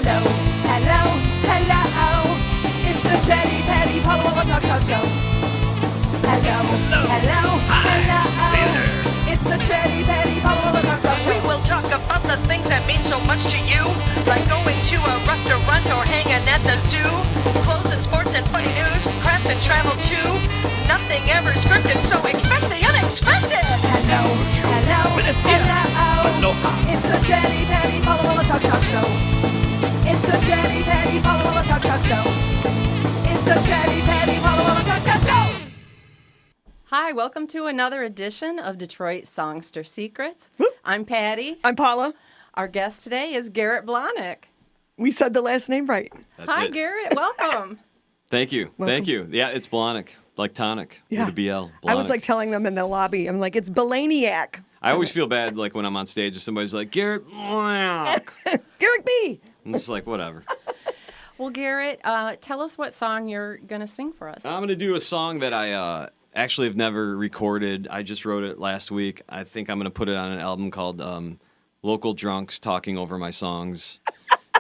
Show. Hello, hello. It's the Chatty, Patty, Paula, Walla Talk Show. Hello, hello. Hey there. It's the Chatty, Patty, Paula, Walla Talk Show. We will talk about the things that mean so much to you, like going to a restaurant or hanging at the zoo. Clothes and sports and funny news, crafts and travel too. Nothing ever scripted, so expect the unexpected. Hello, Buenos dias. hello. Aloha. It's the Chatty, Patty, Paula, Walla Talk Show. It's the Chatty, Patty, Paula, Walla Talk Show. It's the Chatty, Patty, Paula, Walla Talk Show. Hi, welcome to another edition of Detroit Songster Secrets. I'm Patty. I'm Paula. Our guest today is Garrett Bielaniec. We said the last name right. That's Hi, it. Garrett. Welcome. Thank you. Thank you. Yeah, it's Bielaniec, like tonic Yeah. with a BL. I was Bielaniec. like telling them in the lobby, I'm like, it's Bielaniec. I always feel bad like when I'm on stage and somebody's like, Garrett Bielaniec. Garrett B. I'm just like, whatever. Well, Garrett, tell us what song you're going to sing for us. I'm going to do a song that I actually have never recorded. I just wrote it last week. I think I'm going to put it on an album called Local Drunks Talking Over My Songs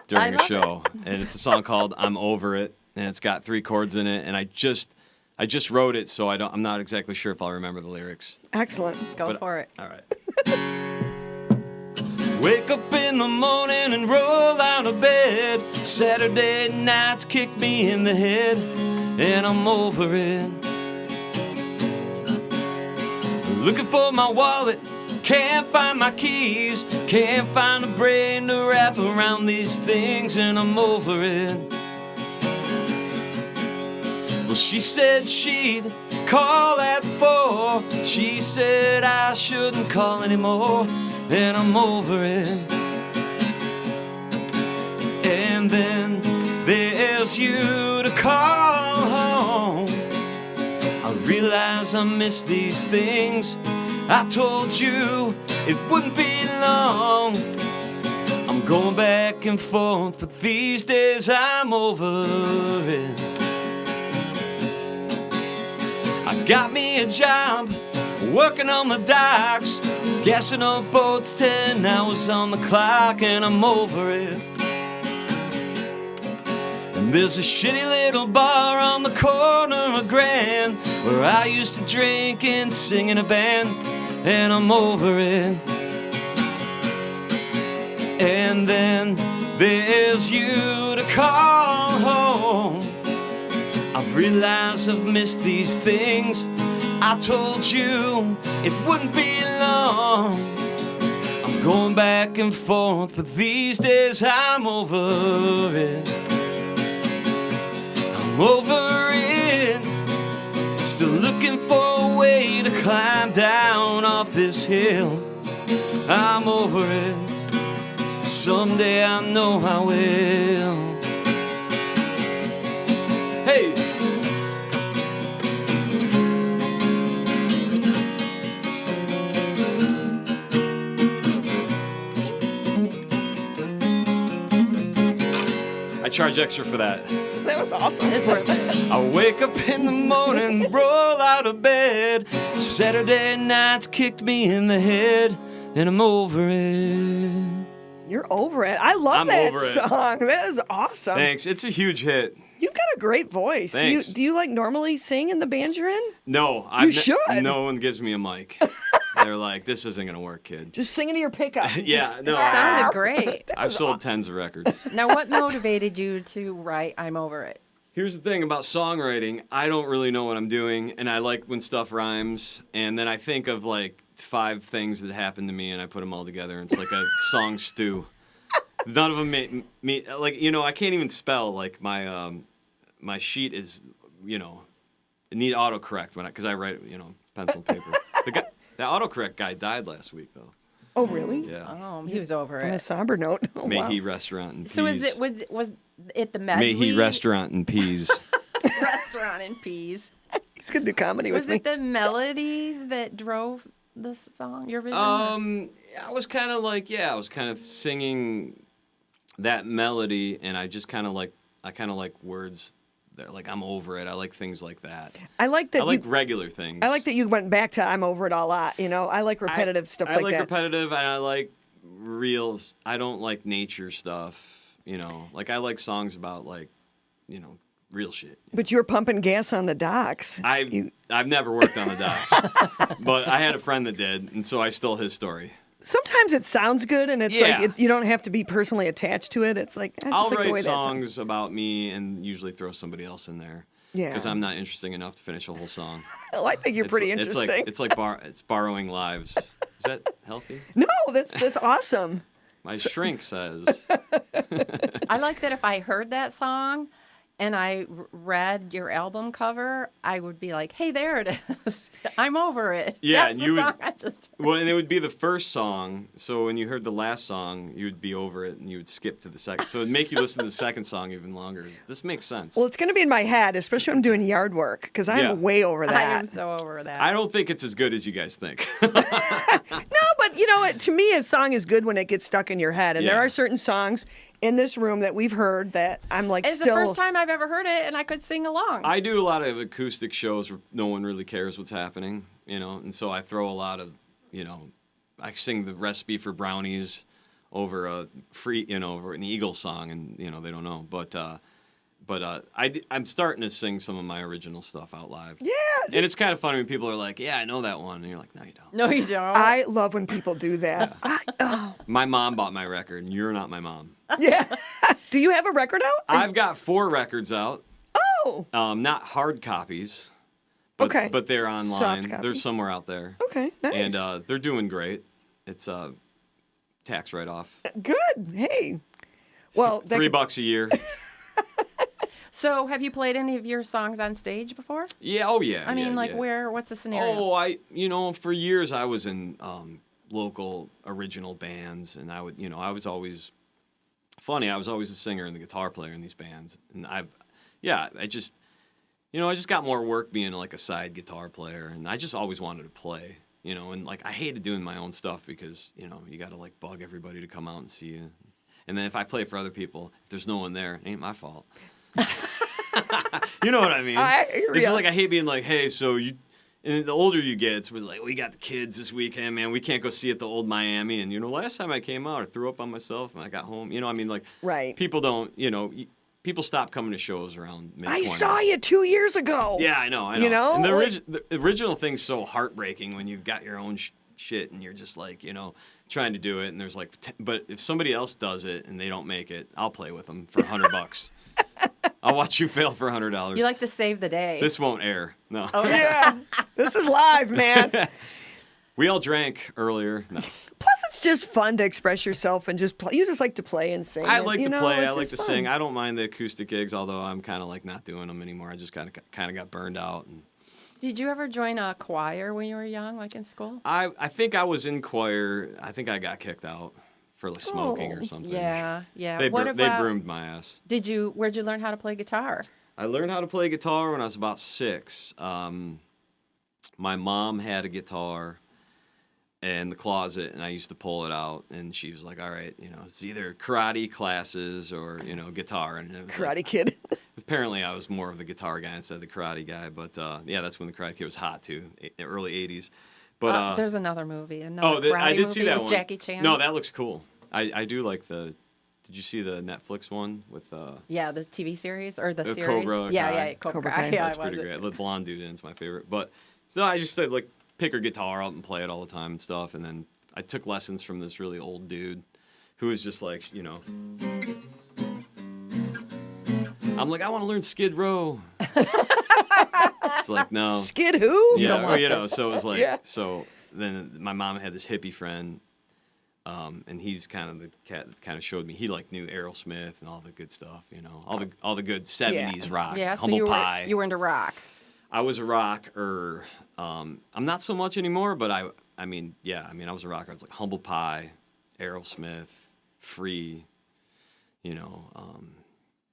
during a love show. And it's a song called I'm Over It. And it's got 3 chords in it. And I just wrote it, so I'm not exactly sure if I'll remember the lyrics. Excellent. Go but- for it. All right. Wake up in the morning and roll out of bed. Saturday nights kick me in the head, and I'm over it. Looking for my wallet, can't find my keys, can't find a brain to wrap around these things, and I'm over it. Well, she said she'd call at 4. She said I shouldn't call anymore, and I'm over it. And then there's you to call home. I realize I miss these things. I told you it wouldn't be long. I'm going back and forth, but these days I'm over it. I got me a job, working on the docks, gassing up boats 10 hours on the clock, and I'm over it. And there's a shitty little bar on the corner of Grand where I used to drink and sing in a band, and I'm over it. And then there's you to call home. I've realized I've missed these things. I told you it wouldn't be long. I'm going back and forth, but these days I'm over it. I'm over it. Still looking for a way to climb down off this hill. I'm over it. Someday I know I will. Hey! I charge extra for that. That was awesome. It's worth it. I wake up in the morning, roll out of bed. Saturday nights kicked me in the head, and I'm over it. You're over it. I love I'm that over it. song. That is awesome. Thanks. It's a huge hit. You've got a great voice. Thanks. Do you like normally sing in the band you're in? No, should. No one gives me a mic. They're like, this isn't gonna work, kid. Just sing into your pickup. Yeah, no. Sounded great. I've sold tens of records. Now, what motivated you to write I'm Over It? Here's the thing about songwriting. I don't really know what I'm doing, and I like when stuff rhymes, and then I think of like 5 things that happened to me, and I put them all together, and it's like a song stew. None of them make me, like, you know, I can't even spell, like, my sheet is, you know, it need autocorrect because I write, you know, pencil and paper. The autocorrect guy died last week, though. Oh, really? Yeah. Oh, he was over On a it. somber note. Oh, May wow. he restaurant in peas. So was it the medley? May he restaurant in peas. Restaurant in peas. He's going to do comedy Was with me. it the melody that drove the song, your vision? I was kind of like, I was kind of singing that melody, and I kind of like words that, like, I'm over it. I like things like that. I like that. I like regular things. I like that you went back to I'm over it a lot. You know, I like repetitive stuff I like like that. repetitive, and I like real. I don't like nature stuff. you know. Like, I like songs about, like, you know, real shit. But you were pumping gas on the docks. I've never worked on the docks, but I had a friend that did, and so I stole his story. Sometimes it sounds good, and it's Yeah. like you don't have to be personally attached to it. It's like I just I'll like the way write that sounds. songs about me and usually throw somebody else in there. Yeah. Because I'm not interesting enough to finish a whole song. Well, I think you're pretty interesting. It's like it's borrowing lives. Is that healthy? No, that's awesome. My shrink says. I like that if I heard that song and I read your album cover, I would be like, hey, there it is. I'm over it. Yeah, That's and the you would- song I just heard. Well, and it would be the first song. So when you heard the last song, you would be over it and you would skip to the second. So it'd make you listen to the second song even longer. This makes sense. Well, it's going to be in my head, especially when I'm doing yard work, because I'm Yeah. way over that. I am so over that. I don't think it's as good as you guys think. No, but you know, to me, a song is good when it gets stuck in your head, and there Yeah. are certain songs in this room that we've heard that I'm like It's still. the first time I've ever heard it, and I could sing along. I do a lot of acoustic shows where no one really cares what's happening, you know, and so I throw a lot of, you know, I sing the recipe for brownies over a over an Eagles song, and you know they don't know, but I'm starting to sing some of my original stuff out live. Yeah, And it's kind of funny when people are like, "Yeah, I know that one," and you're like, "No, you don't." No, you don't. I love when people do that. My mom bought my record, and you're not my mom. Yeah. Do you have a record out? I've got 4 records out, Oh, not hard copies, but, Okay. but they're Soft online. They're copies. somewhere out there. okay, nice. And they're doing great. It's tax write-off. Good. Hey. Well, that could- $3 a year. So, have you played any of your songs on stage before? Yeah. Oh yeah. I mean, yeah, like, yeah. what's the scenario? Oh, for years I was in local original bands, and I was always funny. I was always the singer and the guitar player in these bands, and I just got more work being like a side guitar player, and I just always wanted to play. You know, and like I hated doing my own stuff because you know you got to like bug everybody to come out and see you, and then if I play for other people, if there's no one there, it ain't my fault. You know what I mean? It's just like I hate being like, hey, so you. And the older you get, it's like, we got the kids this weekend, man. We can't go see it the old Miami. And you know, last time I came out, I threw up on myself and I got home. You know, I mean, like, Right. people don't. You know, people stop coming to shows around mid-20s. I saw you 2 years ago. Yeah, I know. You know? And Like- the original thing's so heartbreaking when you've got your own shit and you're just like, you know, trying to do it. And there's like, but if somebody else does it and they don't make it, I'll play with them for $100. I'll watch you fail for $100. You like to save the day. This won't air. No. Oh, Yeah. This is live, man. We all drank earlier. No. Plus, it's just fun to express yourself and just play. You just like to play and sing. I and, like you to know, play. I it's like to just sing. fun. I don't mind the acoustic gigs, although I'm kind of like not doing them anymore. I just kind of got burned out. And Did you ever join a choir when you were young, like in school? I think I was in choir. I think I got kicked out for like smoking or something. Yeah, yeah. They What they about? broomed my ass. Where'd you learn how to play guitar? I learned how to play guitar when I was about 6. My mom had a guitar in the closet, and I used to pull it out, and she was like, all right, you know, it's either karate classes or, you know, guitar. And it was Karate Kid. apparently I was more of the guitar guy instead of the karate guy. But, yeah, that's when the Karate Kid was hot, too, early 80s. But There's another movie. Another I karate did see movie that with one. Jackie Chan. No, that looks cool. I do like the... Did you see the Netflix one with... Yeah, the TV series or the series. Cobra yeah, Kai. yeah, Cobra Cobra Kai. Kai. Yeah, That's I pretty was great. The blonde dude in is my favorite. But so I just like pick her guitar up and play it all the time and stuff. And then I took lessons from this really old dude who was just like, you know. I'm like, I want to learn Skid Row. It's like, no. Skid who? Yeah, or, you know, so it was like, Yeah. so then my mom had this hippie friend. And he's kind of the cat that kind of showed me. He like knew Aerosmith and all the good stuff, you know, all the good '70s rock. Yeah, so Humble Pie. you were into rock. I was a rocker. I'm not so much anymore, but I mean, I was a rocker. I was like Humble Pie, Aerosmith, Free, you know,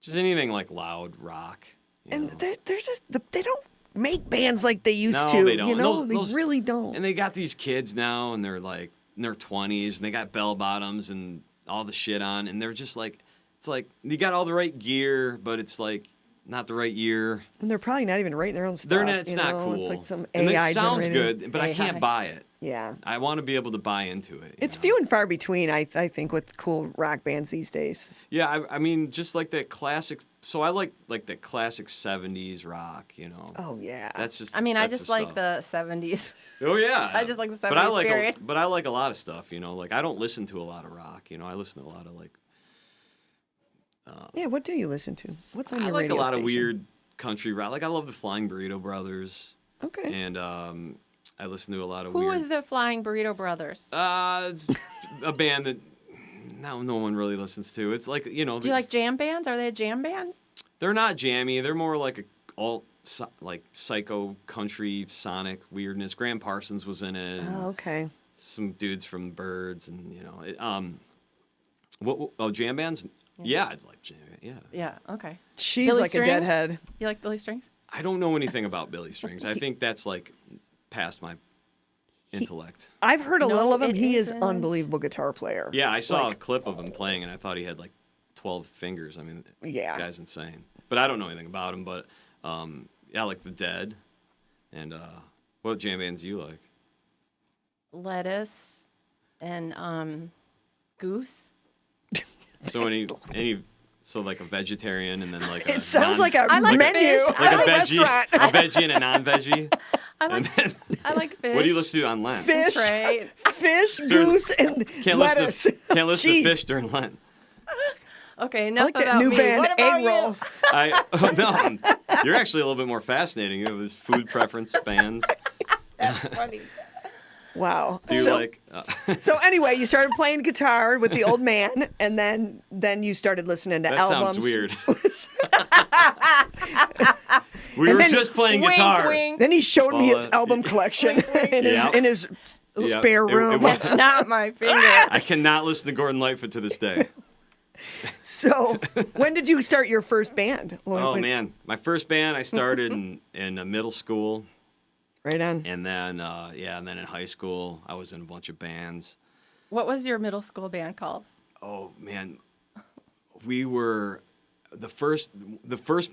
just anything like loud rock. You know. And there's just they don't make bands like they used No, to. they don't. You know, Those- they really don't. And they got these kids now, and they're like in their 20s, and they got bell bottoms and all the shit on, and they're just like, it's like you got all the right gear, but it's like not the right year. And they're probably not even writing their own stuff. They're not, it's you not know? cool. It's like some and AI it sounds generated. good, but I can't AI. buy it. Yeah. I want to be able to buy into it. It's you know? few and far between, I think, with cool rock bands these days. Yeah, I mean, just like that classic. So I like that classic '70s rock. You know. Oh, yeah. That's just. I mean, I that's just the like stuff. the 70s. Oh yeah. I just like the But I 70s like period. but I like a lot of stuff. You know, like I don't listen to a lot of rock. You know, I listen to a lot of like. Yeah, what do you listen to? What's on I your like radio a lot station? of weird country rock. Like I love the Flying Burrito Brothers, Okay. and I listen to a lot of Who weird. is the Flying Burrito Brothers? It's a band that no one really listens to. It's like, you know. Do you like jam bands? Are they a jam band? They're not jammy. They're more like like psycho country sonic weirdness. Graham Parsons was in it. and Oh, okay. Some dudes from Birds, and you know, jam bands. Yeah, I'd like jam. Yeah. Yeah. Okay. She's Billy like Strings? a deadhead. You like Billy Strings? I don't know anything about Billy Strings. I think that's like past my intellect. I've heard a No, little of him. it He is isn't. unbelievable guitar player. Yeah, I saw Like- a clip of him playing, and I thought he had like 12 fingers. I mean, Yeah. the guy's insane. But I don't know anything about him. But yeah, I like the Dead. And what jam bands do you like? Lettuce and Goose. So so like a vegetarian and then like It sounds like a I like menu fish. at like a a veggie, restaurant. a veggie and a non-veggie. I And like then, I like fish. what do you listen to on Lent? Fish, Trey. fish, goose, and Can't lettuce. listen to Cheese. fish during Lent. Okay, I enough like that about new me. band, What about Egg you? Roll. No, you're actually a little bit more fascinating. You have these food preference bands. Funny. Wow. Do you so, like? So anyway, you started playing guitar with the old man, and then you started listening to That albums. sounds weird. We And were then- just playing Wink, guitar. wink. Then he showed me his Paula, album collection Yep. in his Yep. spare room. was- Not my finger. I cannot listen to Gordon Lightfoot to this day. So when did you start your first band? Oh man, my first band I started in middle school, Right on. and then and then in high school I was in a bunch of bands. What was your middle school band called? Oh man, we were the first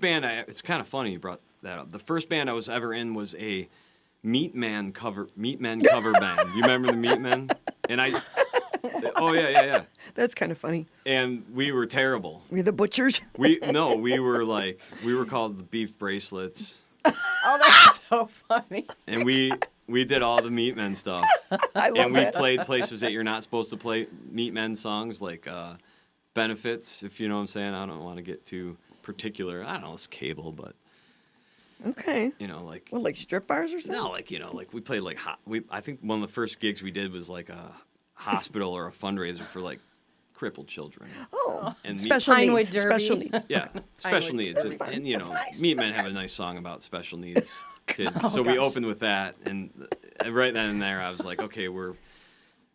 band. It's kind of funny you brought that up. The first band I was ever in was a Meat Men cover band. You remember the Meat Men? And oh yeah. That's kind of funny. And we were terrible. We're the butchers. We were called the Beef Bracelets, Oh, that's so funny. and we did all the Meat Men stuff. I love And we that. played places that you're not supposed to play Meat Men songs, like benefits, if you know what I'm saying. I don't want to get too particular. I don't know, it's cable, but Okay. you know, like What, like strip bars or something? no, like you know, like we played like I think one of the first gigs we did was like a hospital or a fundraiser for like crippled children. Oh, And special Pinewood needs. Derby. Special needs. Yeah, special would- needs, That's fine. and you know, That's nice. Meat Men have a nice song about special needs kids. Oh, So we gosh. opened with that, and right then and there, I was like, okay,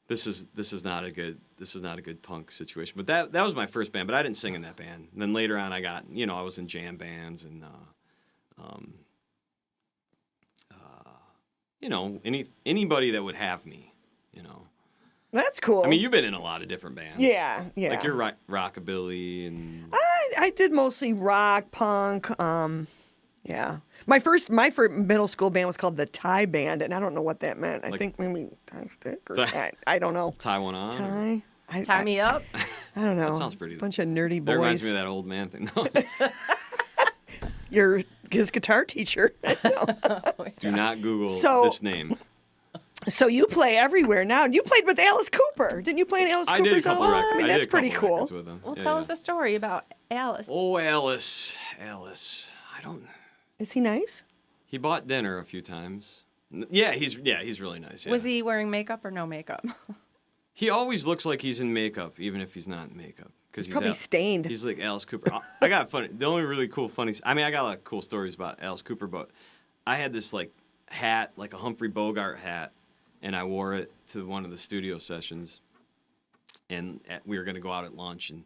this is not a good punk situation. But that was my first band, but I didn't sing in that band. And then later on, I was in jam bands and anybody that would have me, you know. That's cool. I mean, you've been in a lot of different bands. Yeah. Like you're rockabilly and. I did mostly rock, punk. Yeah. My first middle school band was called the Tie Band, and I don't know what that meant. I Like- think maybe tie stick or Tie- I don't know. Tie one on. or- Tie. Tie me up. I don't know. That sounds pretty- Bunch of nerdy That reminds boys. me of that old man thing. You're his guitar teacher. Do not Google So- this name. So you play everywhere now. You played with Alice Cooper. Didn't you play in Alice I Cooper's did a couple album? records. I did That's a couple pretty cool. records with him. Well, Yeah, tell yeah. us a story about Alice. Oh, Alice. I don't. Is he nice? He bought dinner a few times. Yeah, he's really nice. Yeah. Was he wearing makeup or no makeup? He always looks like he's in makeup, even if he's not in makeup. Because he's Probably stained. He's like Alice Cooper. I got funny. The only really cool funny. I mean, I got a lot of cool stories about Alice Cooper, but I had this like hat, like a Humphrey Bogart hat, and I wore it to one of the studio sessions. And we were gonna go out at lunch, and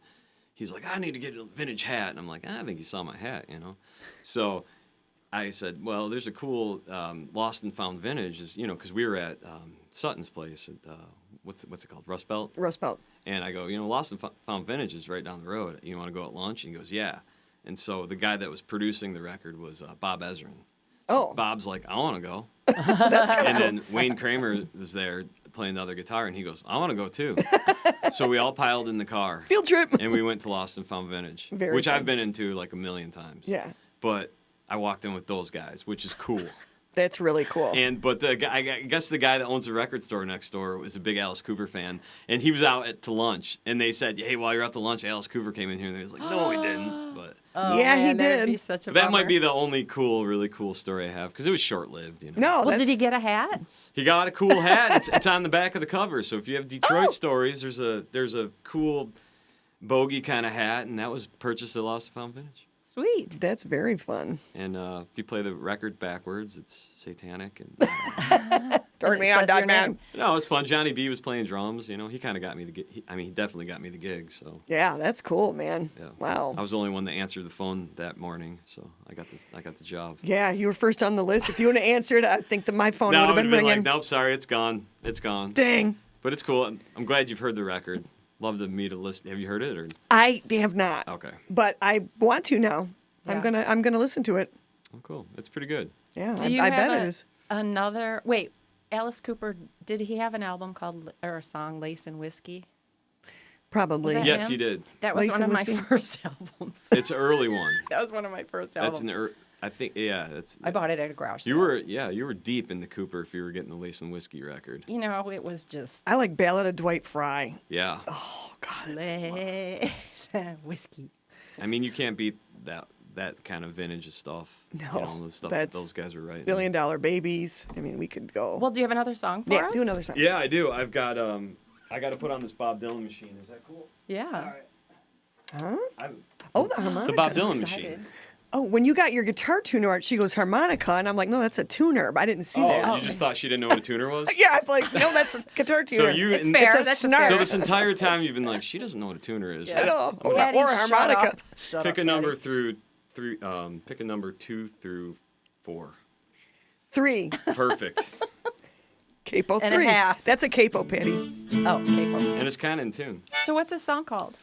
he's like, "I need to get a vintage hat," and I'm like, "I think you saw my hat, you know." So I said, "Well, there's a cool lost and found vintage, because we were at Sutton's place at what's it called, Rust Belt." Rust Belt. And I go, Lost and Found Vintage is right down the road. You want to go at lunch? And he goes, yeah. And so the guy that was producing the record was Bob Ezrin. Oh. Bob's like, I want to go. And then Wayne Kramer was there playing the other guitar, and he goes, I want to go too. So we all piled in the car. Field trip. And we went to Lost and Found Vintage, Very which fun. I've been into like a million times. Yeah. But I walked in with those guys, which is cool. That's really cool. But the guy, I guess the guy that owns the record store next door was a big Alice Cooper fan, and he was out to lunch, and they said, "Hey, while you're out to lunch, Alice Cooper came in here," and he was like, "No, he didn't." But Oh, Yeah, he man, that would did. be such a that might bummer. be the only really cool story I have because it was short-lived. You know? No, Well, did he that's- get a hat? He got a cool hat. It's on the back of the cover. So if you have Detroit Oh. stories, there's a cool bogey kind of hat, and that was purchased at Lost and Found Vintage. Sweet. That's very fun. And if you play the record backwards, it's satanic. And Turn it me on, says your Dog Man. name. no, it's fun. Johnny B was playing drums. You know, he kind of got me the gig. He definitely got me the gig. So Yeah, that's cool, man. yeah. Wow. I was the only one that answered the phone that morning, so I got the job. Yeah, you were first on the list. If you would have answered, I think that my phone No, would I have would been have been ringing. like, nope, sorry, it's gone. It's gone. Dang. But it's cool. I'm glad you've heard the record. Love me to listen. Have you heard it or? I have not. Okay. But I want to now. Yeah. I'm gonna listen to it. Oh, cool. It's pretty good. Yeah, Do you I have bet it is. another? Wait, Alice Cooper. Did he have an album called or a song, "Lace and Whiskey"? Probably. Was that Yes, him? he did. That was Lace one and of my Whiskey? first albums. It's an early one. That was one of my first That's albums. I think. Yeah. That's. I bought it at a garage You sale. were deep in the Cooper if you were getting the Lace and Whiskey record. You know, it was just I like Ballad of Dwight Fry. Yeah. Oh God. lace and whiskey. I mean, you can't beat that kind of vintage stuff. No, You know, the stuff that that's those guys were writing. $1 Billion Babies. I mean, we could go. Well, do you have another song for yeah, us? do another song. Yeah, I do. I've got I got to put on this Bob Dylan machine. Is that cool? Yeah. Huh? I'm, Oh, the harmonica. the Bob Dylan Excited. machine. Oh, when you got your guitar tuner art, she goes harmonica, and I'm like, no, that's a tuner. But I didn't see Oh, that. you just thought she didn't know what a tuner was? Yeah, I'm like, no, that's a guitar tuner. So you It's and- fair. It's a That's snare. fair. So this entire time you've been like, she doesn't know what a tuner is. I know. Or, Patty, or a shut harmonica. up. Shut Pick up, a number Patty. pick a number 2 through 4. 3. Perfect. Capo And a 3. half. That's a capo, Patty. Oh, okay. Cool. And it's kind of in tune. So what's this song called?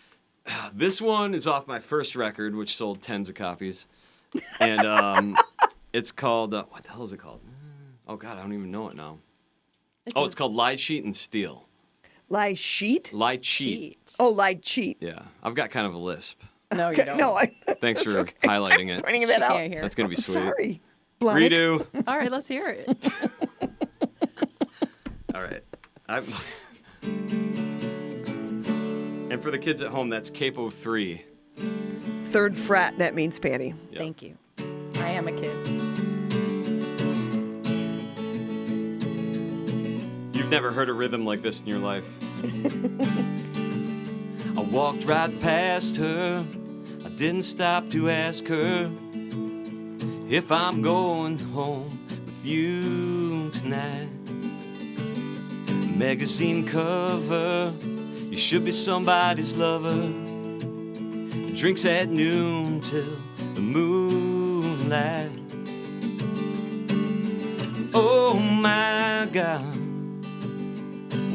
This one is off my first record, which sold tens of copies. And it's called, what the hell is it called? Oh, God, I don't even know it now. Oh, it's called Lie, Cheat, and Steal. Lie sheet? Lie, Cheat. Cheat. Oh, lie cheat. Yeah, I've got kind of a lisp. No, you Okay, don't. no, I. Thanks that's for okay. highlighting it. Pointing She that out. can't hear. That's going to be sweet. Sorry. Blonic. Redo. All right, let's hear it. All right. And for the kids at home, that's Capo 3. 3rd fret, that means Patty. Yep. Thank you. I am a kid. You've never heard a rhythm like this in your life. I walked right past her. I didn't stop to ask her if I'm going home with you tonight. Magazine cover, you should be somebody's lover. Drinks at noon till the moonlight. Oh my God,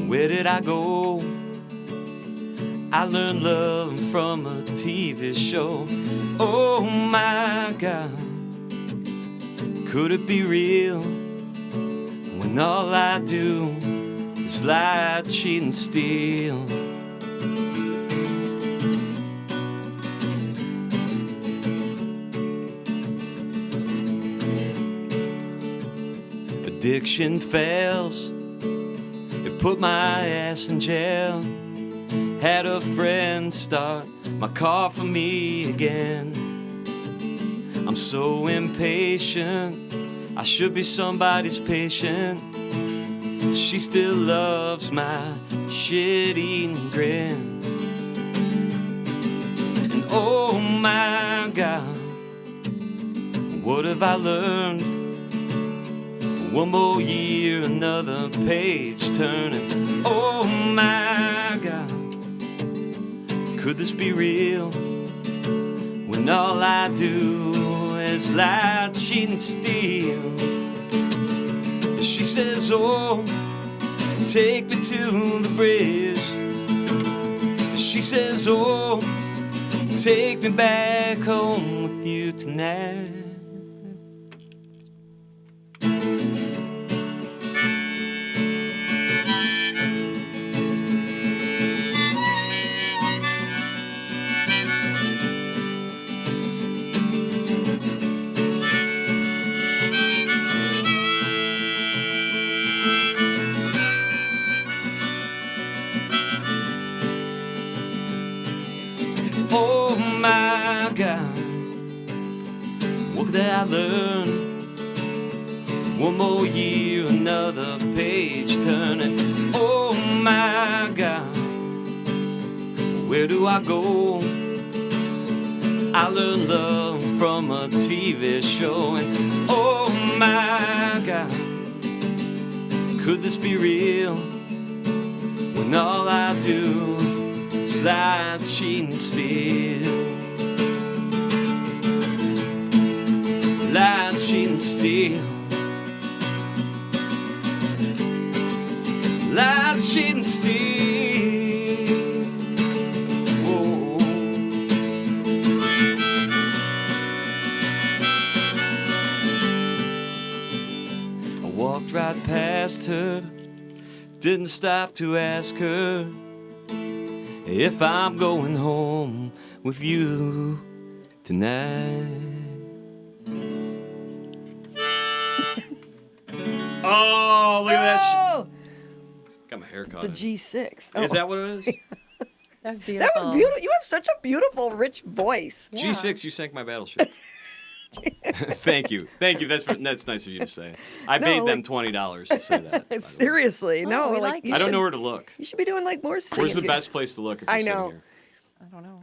where did I go? I learned love from a TV show. Oh my God, could it be real when all I do is lie, cheat, and steal? Addiction fails, it put my ass in jail. Had a friend start my car for me again. I'm so impatient, I should be somebody's patient. She still loves my shit-eating grin. And oh my God, what have I learned? One more year, another page turning. Oh my God, could this be real? When all I do is lie, cheat, and steal. She says, oh, take me to the bridge. She says, oh, Take me back home with you tonight. Oh my God, what could I learn? One more year, another page turning. Oh my God, where do I go? I learned love from a TV show, and oh my God, could this be real? When all I do is lie, cheat, and steal. Lie, cheat, and steal. Lie, cheat, and steal. Whoa. I walked right past her, didn't stop to ask her if I'm going home with you tonight. Oh, look at that! Oh, Got my hair caught. the in it. G6. Is that what it is? That's That beautiful. was beautiful. You have such a beautiful, rich voice. Yeah. G6, you sank my battleship. Thank you. That's nice of you to say. I No, paid them like- $20 to say that. by the way. Seriously, no, we like like you it. I don't should- know where to look. You should be doing like more singing. Where's the best place to look if you're I sitting know. here? I don't know.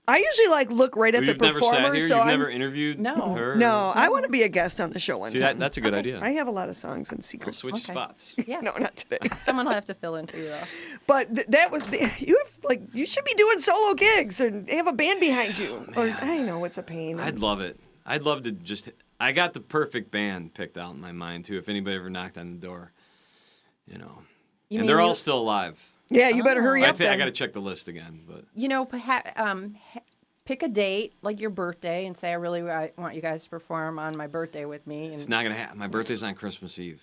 I usually like look right at You've the never performer. sat here. So You've I'm, never interviewed No. her. No, I want to be a guest on the show one See, time. that's a good idea. I have a lot of songs and I'll secrets. switch Okay. spots. Yeah. No, not today. Someone will have to fill in for you though. But that was you have like you should be doing solo gigs or have a band behind you. Or I know it's a pain. I'd love it. I'd love to just. I got the perfect band picked out in my mind too. If anybody ever knocked on the door, You and mean they're all you- still alive. Yeah, you better hurry I up. think I then. got to check the list again, but Pick a date like your birthday and say I really want you guys to perform on my birthday with me. it's And not gonna happen. My birthday's on Christmas Eve.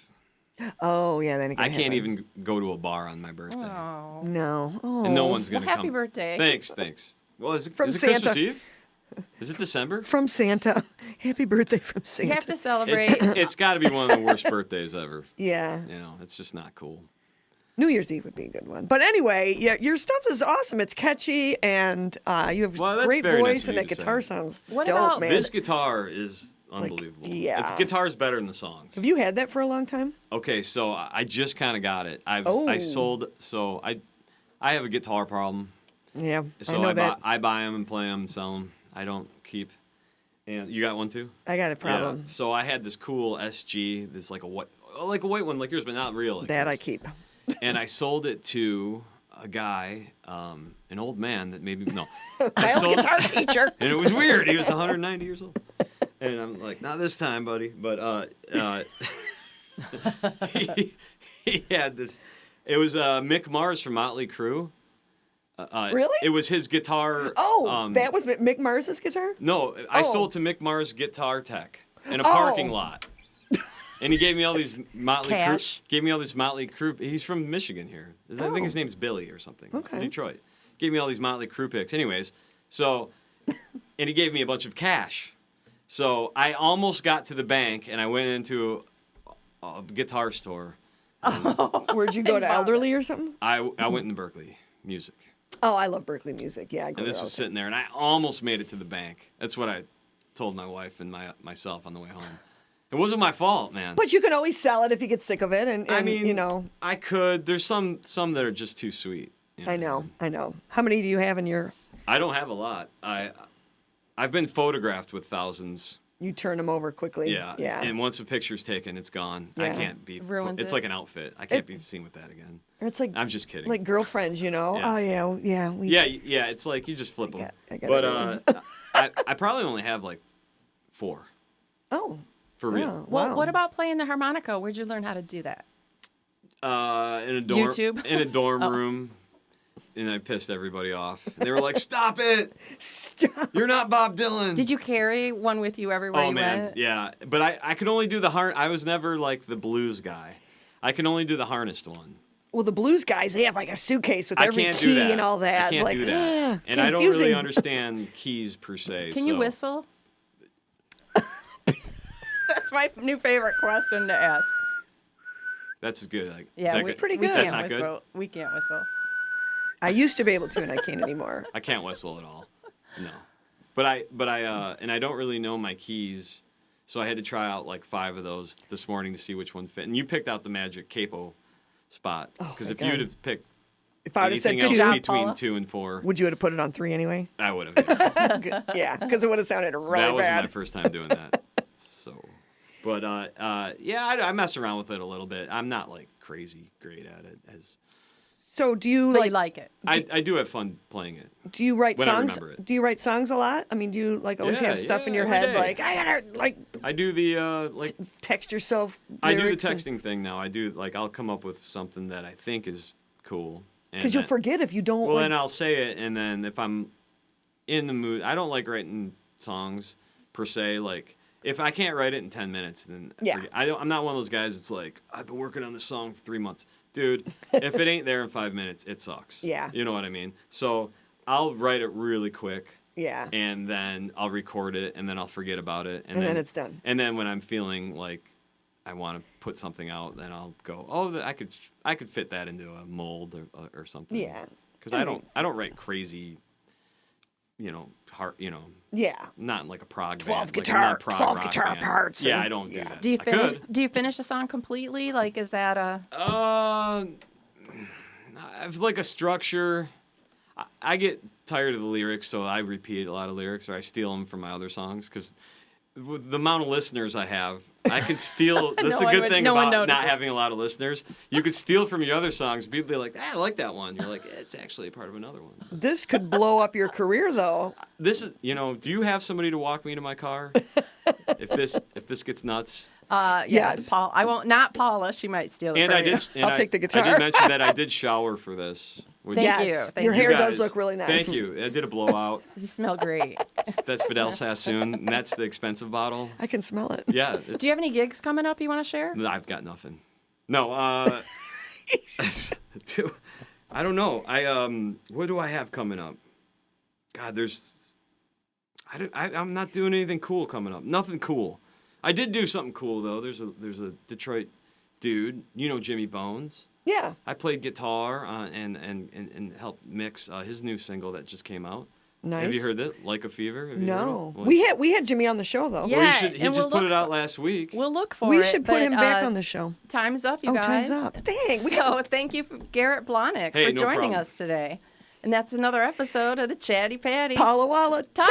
Oh yeah, then it I can't even go to a bar on my birthday, oh, No. Oh. and no one's well, gonna come. happy birthday. Thanks. Well, is it From Christmas Santa. Eve? Is it December? From Santa. Happy birthday from Santa. You have to celebrate. It's got to be one of the worst birthdays ever. Yeah. It's just not cool. New Year's Eve would be a good one. But anyway, yeah, your stuff is awesome. It's catchy and you have Well, that's great very nice voice of and you that to say. guitar sounds What dope, about- man. This guitar is unbelievable. yeah. The guitar's better than the songs. Have you had that for a long time? Okay, so I just kind of got it. I Oh. sold. So I have a guitar problem. Yeah, So I know that. I buy them and play them and sell them. I don't keep. And you got one too? I got a problem. Yeah. So I had this cool SG, this like a white one like yours, but not real. Like That I yours. keep. And I sold it to a guy, an old man that maybe no. My old guitar teacher. And it was weird. He was 190 years old. And I'm like, not this time, buddy. But he had this. It was Mick Mars from Motley Crue. Really? It was his guitar. Oh, that was Mick Mars's guitar? No, I Oh. sold to Mick Mars Guitar Tech in a Oh. parking lot. And he gave me all these Motley Crue. Cash. Gave me all these Motley Crue. He's from Michigan here. I think his Oh. name's Billy or something. He's from Okay. Detroit. Gave me all these Motley Crue picks. Anyways, so, and he gave me a bunch of cash. So I almost got to the bank, and I went into a guitar store. Where'd you go to Elderly or something? I went into Berkeley Music, Oh, I love Berkeley music. Yeah, I go and this there was all the sitting there, and I almost made it to the bank. That's what I told my wife and myself on the way home. It wasn't my fault, man. But you can always sell it if you get sick of it, and I mean, you know. I could. There's some that are just too sweet. You I know. How many do you have in your? I don't have a lot. I've been photographed with thousands. You turn them over quickly. Yeah. Yeah. And once a picture's taken, it's gone. I Yeah. can't be. Ruins It's it. like an outfit. I can't be seen with that again. Or it's like I'm just kidding. like girlfriends, you know. Yeah. Oh yeah. We, yeah. It's like you just flip them. I got But I probably only have like 4 Oh. for real. Oh, Well, wow. what about playing the harmonica? Where'd you learn how to do that? In a dorm. YouTube? In a dorm room. I pissed everybody off. They were like, "Stop it! Stop. You're not Bob Dylan." Did you carry one with you everywhere Oh you man, went? yeah. But I could only do the I was never like the blues guy. I can only do the harnessed one. Well, the blues guys, they have like a suitcase with I every can't key do that. and all that. I can't like, do that. And I don't really confusing. understand keys per se. Can you so- whistle? That's my new favorite question to ask. That's good. Like, Yeah, is that we, good? pretty we good. That's can't not good. whistle. We can't whistle. I used to be able to, and I can't anymore. I can't whistle at all. No. But I and I don't really know my keys, so I had to try out like 5 of those this morning to see which one fit. And you picked out the magic capo spot because if thank you'd God. have picked If I would have said anything else two, job, between Paula. 2 and 4, would you have put it on 3 anyway? I would have. Yeah, because it would have sounded really That wasn't bad. my first time doing that. So, but yeah, I mess around with it a little bit. I'm not like crazy great at it. So do you But like? you like it. I do have fun playing it. Do you write when I songs? remember it. Do you write songs a lot? I mean, do you like always Yeah, have stuff in yeah, your every head day. like I gotta like I do the like text yourself? I do the lyrics and- texting thing now. I do like I'll come up with something that I think is cool. and Because you'll then- forget if you don't. Well, like, then I'll say it, and then if I'm in the mood, I don't like writing songs per se. Like if I can't write it in 10 minutes, then Yeah. forget. I'm not one of those guys that's like I've been working on this song for 3 months, dude. If it ain't there in 5 minutes, it sucks. Yeah. You know what I mean? So I'll write it really quick. yeah. And then I'll record it, and then I'll forget about it, And then it's done. And then when I'm feeling like I want to put something out, then I'll go, oh, I could fit that into a mold or something. Yeah. Because I don't write crazy, Yeah. not like a prog 12 band, guitar- like a non-prog 12 rock guitar band. parts Yeah, and- I don't do yeah. that. Do you I finish? could. Do you finish a song completely? Like, is that a? I've like a structure. I get tired of the lyrics, so I repeat a lot of lyrics, or I steal them from my other songs because with the amount of listeners I have, I can steal. This is No a one good would- thing no one about not notices. having a lot of listeners. You could steal from your other songs. People be like, I like that one. You're like, it's actually a part of another one. This could blow up your career, though. This is, do you have somebody to walk me to my car? if this gets nuts. Yeah, Yes. Paul. I won't. Not Paula. She might steal it. And from I you. did. And I'll take the I guitar. did mention that I did shower for this. Which Thank Yes. you. Thank Your you. hair guys- does look really nice. Thank you. I did a blowout. You smell great. That's Fidel Sassoon, and that's the expensive bottle. I can smell it. Yeah. It's, Do you have any gigs coming up you want to share? I've got nothing. No. I don't know. What do I have coming up? God, I'm not doing anything cool coming up. Nothing cool. I did do something cool though. There's a Detroit dude. Jimmy Bones. Yeah. I played guitar and helped mix his new single that just came out. Nice. Have you heard that? Like a Fever? Have you heard No. it? Well, We had Jimmy on the show though. Yeah. well, he and just we'll put look it out last week. We'll look for We it. should put but, him back on the show. Time's up, you Oh, guys. time's up. Dang. So thank you, Garrett Bielaniec, Hey, for no joining problem. us today. And that's another episode of the Chatty Patty. Paula Walla. Talk